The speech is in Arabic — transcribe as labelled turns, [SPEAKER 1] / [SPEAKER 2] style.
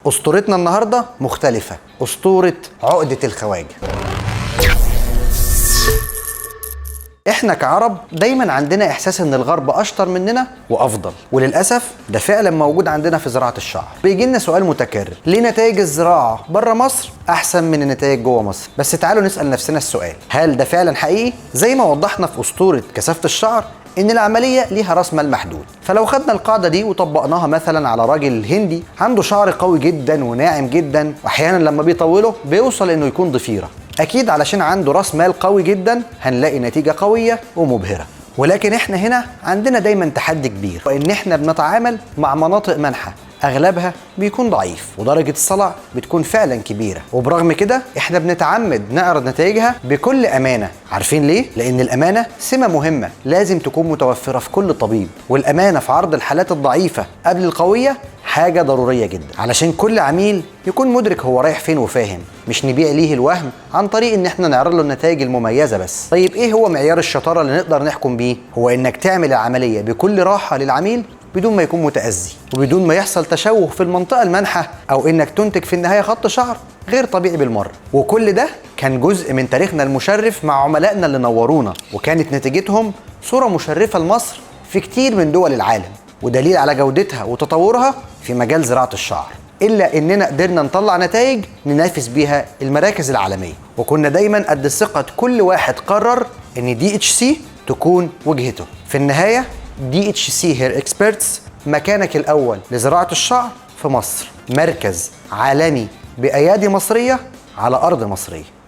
[SPEAKER 1] أسطورتنا النهاردة مختلفة، أسطورة عقدة الخواجة. احنا كعرب دايما عندنا احساس ان الغرب اشطر مننا وافضل، وللاسف ده فعلا موجود عندنا في زراعه الشعر. بيجي لنا سؤال متكرر: ليه نتائج الزراعه بره مصر احسن من النتائج جوه مصر؟ بس تعالوا نسال نفسنا السؤال، هل ده فعلا حقيقي؟ زي ما وضحنا في اسطوره كثافه الشعر ان العمليه ليها راس مال محدود. فلو خدنا القاعده دي وطبقناها مثلا على راجل هندي عنده شعر قوي جدا وناعم جدا، واحيانا لما بيطوله بيوصل انه يكون ضفيره، اكيد علشان عنده راس مال قوي جدا هنلاقي نتيجه قويه ومبهره. ولكن احنا هنا عندنا دايما تحدي كبير، وان احنا بنتعامل مع مناطق منحى اغلبها بيكون ضعيف ودرجه الصلع بتكون فعلا كبيره، وبرغم كده احنا بنتعمد نعرض نتائجها بكل امانه. عارفين ليه؟ لان الامانه سمه مهمه لازم تكون متوفره في كل طبيب، والامانه في عرض الحالات الضعيفه قبل القويه حاجه ضروريه جدا، علشان كل عميل يكون مدرك هو رايح فين وفاهم، مش نبيع ليه الوهم عن طريق ان احنا نعرض له النتائج المميزه بس. طيب ايه هو معيار الشطاره اللي نقدر نحكم بيه؟ هو انك تعمل العمليه بكل راحه للعميل بدون ما يكون متأذي، وبدون ما يحصل تشوه في المنطقة المنحة، أو إنك تنتج في النهاية خط شعر غير طبيعي بالمرة. وكل ده كان جزء من تاريخنا المشرف مع عملائنا اللي نورونا، وكانت نتيجتهم صورة مشرفة لمصر في كتير من دول العالم، ودليل على جودتها وتطورها في مجال زراعة الشعر. إلا إننا قدرنا نطلع نتائج ننافس بيها المراكز العالمية، وكنا دايما قد ثقة كل واحد قرر إن DHC تكون وجهته. في النهاية DHC Hair Experts مكانك الأول لزراعة الشعر في مصر، مركز عالمي بأيادي مصرية على أرض مصرية.